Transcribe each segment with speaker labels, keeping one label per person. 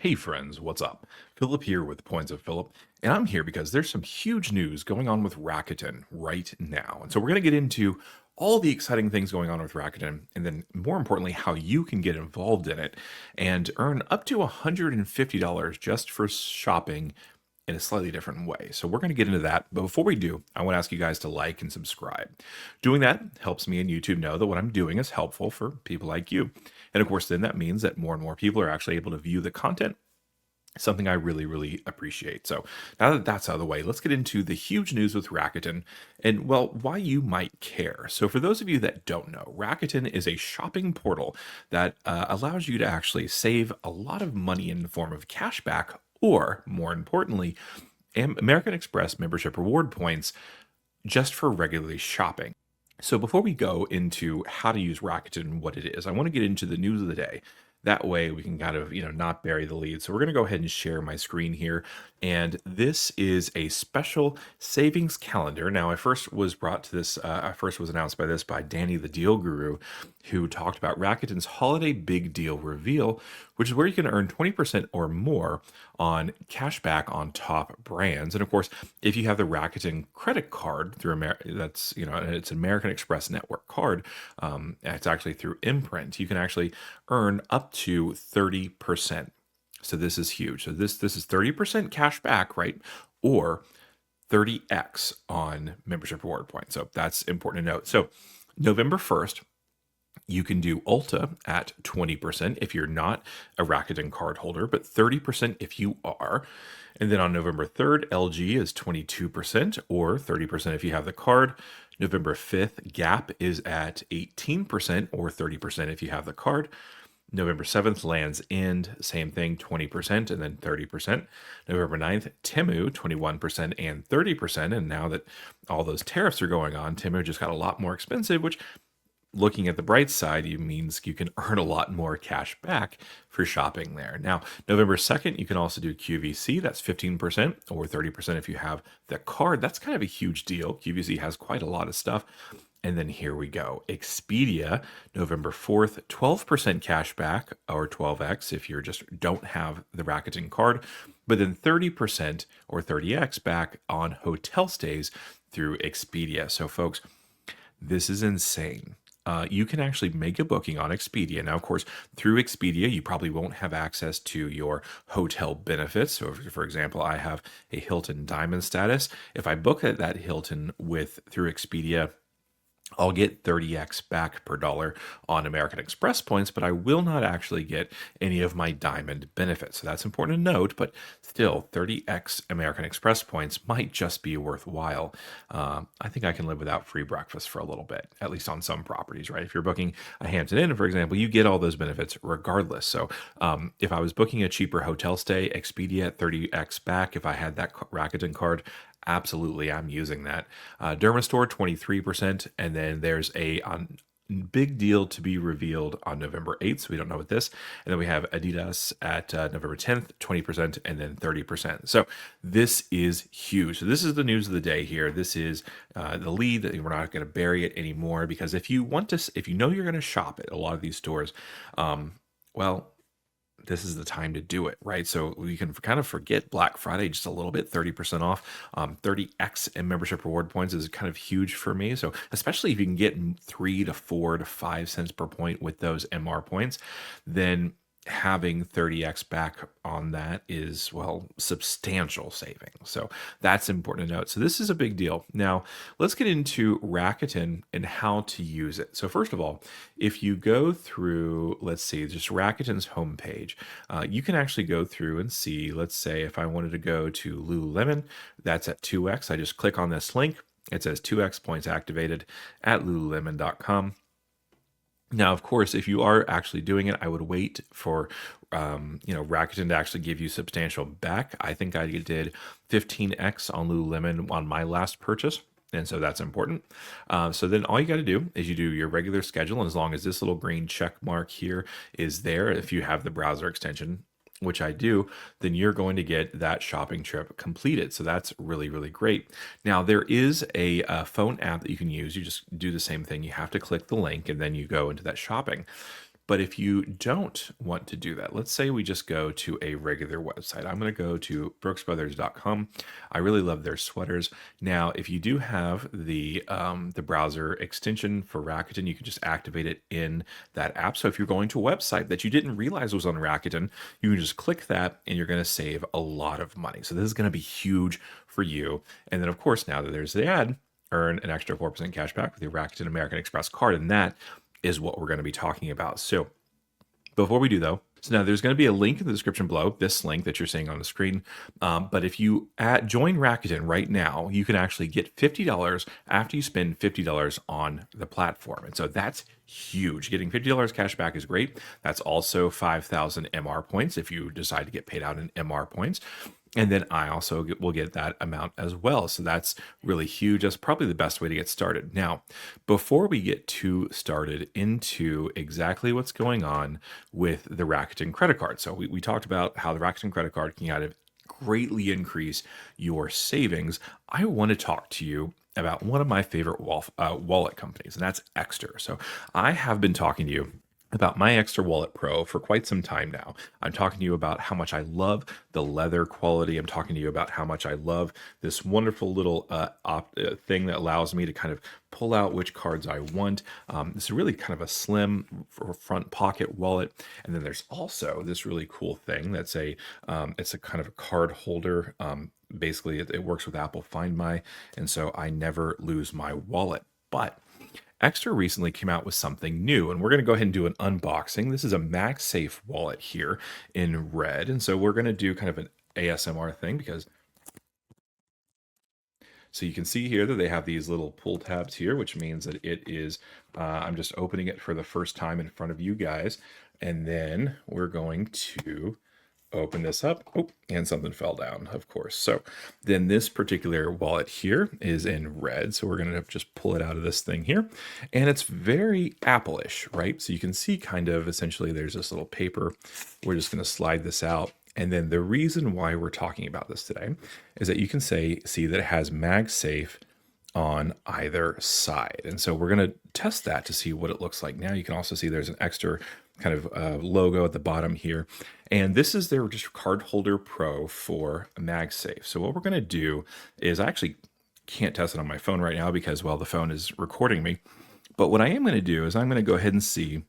Speaker 1: Hey friends, what's up? Philip here with Points of Philip, and I'm here because there's some huge news going on with Rakuten right now. And so we're going to get into all the exciting things going on with Rakuten, and then more importantly, how you can get involved in it and earn up to $150 just for shopping in a slightly different way. So we're going to get into that. But before we do, I want to ask you guys to like and subscribe. Doing that helps me and YouTube know that what I'm doing is helpful for people like you. And of course, then that means that more and more people are actually able to view the content, something I really, really appreciate. So now that that's out of the way, let's get into the huge news with Rakuten and, well, why you might care. So for those of you that don't know, Rakuten is a shopping portal that allows you to actually save a lot of money in the form of cashback or, more importantly, American Express membership reward points just for regularly shopping. So before we go into how to use Rakuten and what it is, I want to get into the news of the day. That way we can kind of, not bury the lead. So we're going to go ahead and share my screen here. And this is a special savings calendar. Now, I first was brought to this, I first was announced by this by Danny the Deal Guru, who talked about Rakuten's Holiday Big Deal Reveal, which is where you can earn 20% or more on cashback on top brands. And of course, if you have the Rakuten credit card through that's, it's an American Express network card. It's actually through Imprint. You can actually earn up to 30%. So this is huge. So this is 30% cash back, right? Or 30x on membership reward points. So that's important to note. So November 1st, you can do Ulta at 20% if you're not a Rakuten card holder, but 30% if you are. And then on November 3rd, LG is 22% or 30% if you have the card. November 5th, Gap is at 18% or 30% if you have the card. November 7th, Land's End, same thing, 20% and then 30%. November 9th, Temu, 21% and 30%. And now that all those tariffs are going on, Temu just got a lot more expensive, which, looking at the bright side, it means you can earn a lot more cash back for shopping there. Now, November 2nd, you can also do QVC. That's 15% or 30% if you have the card. That's kind of a huge deal. QVC has quite a lot of stuff. And then here we go. Expedia, November 4th, 12% cash back or 12x if you just don't have the Rakuten card, but then 30% or 30x back on hotel stays through Expedia. So folks, this is insane. You can actually make a booking on Expedia. Now, of course, through Expedia, you probably won't have access to your hotel benefits. So, for example, I have a Hilton Diamond status. If I book at that Hilton through Expedia, I'll get 30x back per dollar on American Express points, but I will not actually get any of my diamond benefits. So that's important to note, but still 30x American Express points might just be worthwhile. I think I can live without free breakfast for a little bit, at least on some properties, right? If you're booking a Hampton Inn, for example, you get all those benefits regardless. So if I was booking a cheaper hotel stay, Expedia 30x back, if I had that Rakuten card, absolutely, I'm using that. Dermastore 23%, and then there's a big deal to be revealed on November 8th, so we don't know what this. And then we have Adidas at November 10th, 20%, and then 30%. So this is huge. So this is the news of the day here. This is the lead that we're not going to bury it anymore, because if you know you're going to shop at a lot of these stores, well, this is the time to do it, right? So we can kind of forget Black Friday just a little bit, 30% off. 30x in membership reward points is kind of huge for me. So especially if you can get 3 to 4 to 5 cents per point with those MR points, then having 30x back on that is, well, substantial savings. So that's important to note. So this is a big deal. Now, let's get into Rakuten and how to use it. So first of all, if you go through, let's see, just Rakuten's homepage, you can actually go through and see, let's say if I wanted to go to Lululemon, that's at 2x. I just click on this link. It says 2x points activated at lululemon.com. Now, of course, if you are actually doing it, I would wait for Rakuten to actually give you substantial back. I think I did 15x on Lululemon on my last purchase. And so that's important. So then all you got to do is you do your regular schedule. And as long as this little green check mark here is there, if you have the browser extension, which I do, then you're going to get that shopping trip completed. So that's really, really great. Now, there is a phone app that you can use. You just do the same thing. You have to click the link and then you go into that shopping. But if you don't want to do that, let's say we just go to a regular website. I'm going to go to brooksbrothers.com. I really love their sweaters. Now, if you do have the browser extension for Rakuten, you can just activate it in that app. So if you're going to a website that you didn't realize was on Rakuten, you can just click that and you're going to save a lot of money. So this is going to be huge for you. And then, of course, now that there's the ad, earn an extra 4% cash back with your Rakuten American Express card. And that is what we're going to be talking about. So before we do, though, so now there's going to be a link in the description below, this link that you're seeing on the screen. But if you join Rakuten right now, you can actually get $50 after you spend $50 on the platform. And so that's huge. Getting $50 cash back is great. That's also 5,000 MR points if you decide to get paid out in MR points. And then I also will get that amount as well. So that's really huge. That's probably the best way to get started. Now, before we get too started into exactly what's going on with the Rakuten credit card. So we talked about how the Rakuten credit card can kind of greatly increase your savings. I want to talk to you about one of my favorite wallet companies, and that's Exter. So I have been talking to you about my Extra Wallet Pro for quite some time now. I'm talking to you about how much I love the leather quality. I'm talking to you about how much I love this wonderful little thing that allows me to kind of pull out which cards I want. It's really kind of a slim front pocket wallet. And then there's also this really cool thing that's it's a kind of a card holder. Basically, it works with Apple Find My, and so I never lose my wallet. But Extra recently came out with something new, and we're going to go ahead and do an unboxing. This is a MagSafe wallet here in red, and so we're going to do kind of an ASMR thing because so you can see here that they have these little pull tabs here, which means that it is, I'm just opening it for the first time in front of you guys, and then we're going to open this up. Oh, and something fell down, of course. So then this particular wallet here is in red. So we're going to just pull it out of this thing here. And it's very Apple-ish, right? So you can see kind of essentially there's this little paper. We're just going to slide this out. And then the reason why we're talking about this today is that you can see that it has MagSafe on either side. And so we're going to test that to see what it looks like. Now you can also see there's an extra kind of logo at the bottom here. And this is their just card holder pro for MagSafe. So what we're going to do is I actually can't test it on my phone right now because, well, the phone is recording me. But what I am going to do is I'm going to go ahead and see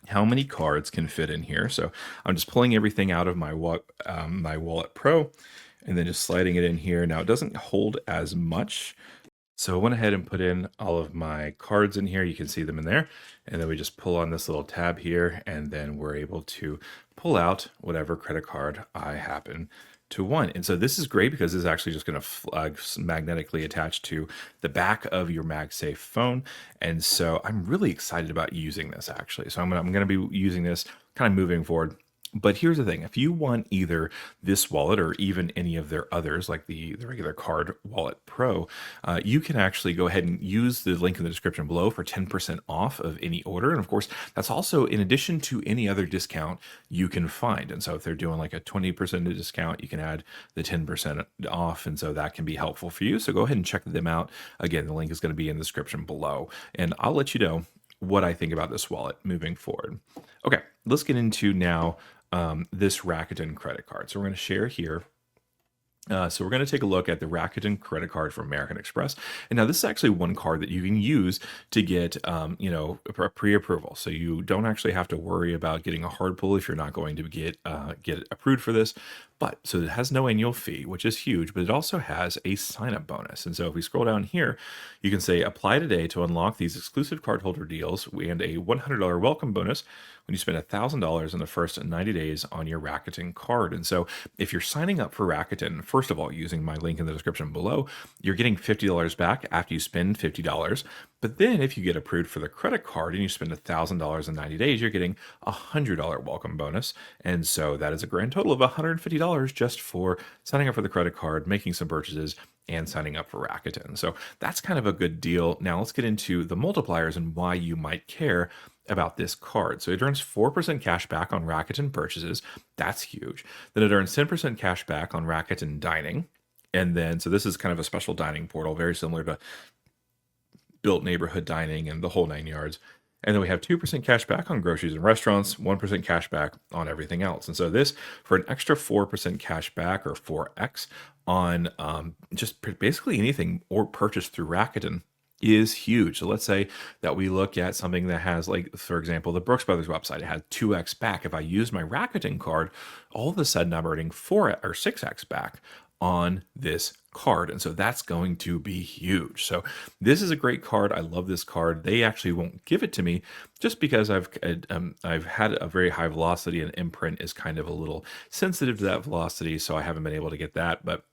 Speaker 1: how many cards can fit in here. So I'm just pulling everything out of my Wallet Pro and then just sliding it in here. Now it doesn't hold as much. So I went ahead and put in all of my cards in here. You can see them in there. And then we just pull on this little tab here, and then we're able to pull out whatever credit card I happen to want. And so this is great because this is actually just going to magnetically attach to the back of your MagSafe phone. And so I'm really excited about using this actually. So I'm going to be using this kind of moving forward. But here's the thing, if you want either this wallet or even any of their others, like the regular Card Wallet Pro, you can actually go ahead and use the link in the description below for 10% off of any order. And of course, that's also in addition to any other discount you can find. And so if they're doing like a 20% discount, you can add the 10% off. And so that can be helpful for you. So go ahead and check them out. Again, the link is going to be in the description below. And I'll let you know what I think about this wallet moving forward. Okay, let's get into now this Rakuten credit card. So we're going to share here. So we're going to take a look at the Rakuten credit card from American Express. And now this is actually one card that you can use to get, a pre-approval. So you don't actually have to worry about getting a hard pull if you're not going to get approved for this. But so it has no annual fee, which is huge, but it also has a sign-up bonus. And so if we scroll down here, you can say apply today to unlock these exclusive cardholder deals and a $100 welcome bonus when you spend $1,000 in the first 90 days on your Rakuten card. And so if you're signing up for Rakuten, first of all, using my link in the description below, you're getting $50 back after you spend $50. But then if you get approved for the credit card and you spend $1,000 in 90 days, you're getting a $100 welcome bonus. And so that is a grand total of $150 just for signing up for the credit card, making some purchases, and signing up for Rakuten. So that's kind of a good deal. Now let's get into the multipliers and why you might care about this card. So it earns 4% cash back on Rakuten purchases. That's huge. Then it earns 10% cash back on Rakuten dining. And then, so this is kind of a special dining portal, very similar to Built Neighborhood Dining and the whole 9 yards. And then we have 2% cash back on groceries and restaurants, 1% cash back on everything else. And so this, for an extra 4% cash back or 4x on just basically anything or purchased through Rakuten is huge. So let's say that we look at something that has, like, for example, the Brooks Brothers website. It had 2x back. If I use my Rakuten card, all of a sudden I'm earning 4 or 6x back on this card. And so that's going to be huge. So this is a great card. I love this card. They actually won't give it to me just because I've had a very high velocity, and Imprint is kind of a little sensitive to that velocity, so I haven't been able to get that. But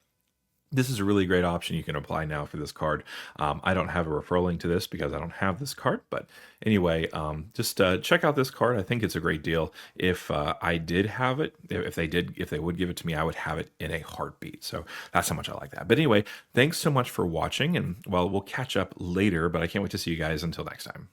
Speaker 1: this is a really great option you can apply now for this card. I don't have a referral link to this because I don't have this card. But anyway, just check out this card. I think it's a great deal. If I did have it, if they would give it to me, I would have it in a heartbeat. So that's how much I like that. But anyway, thanks so much for watching. And well, we'll catch up later, but I can't wait to see you guys until next time.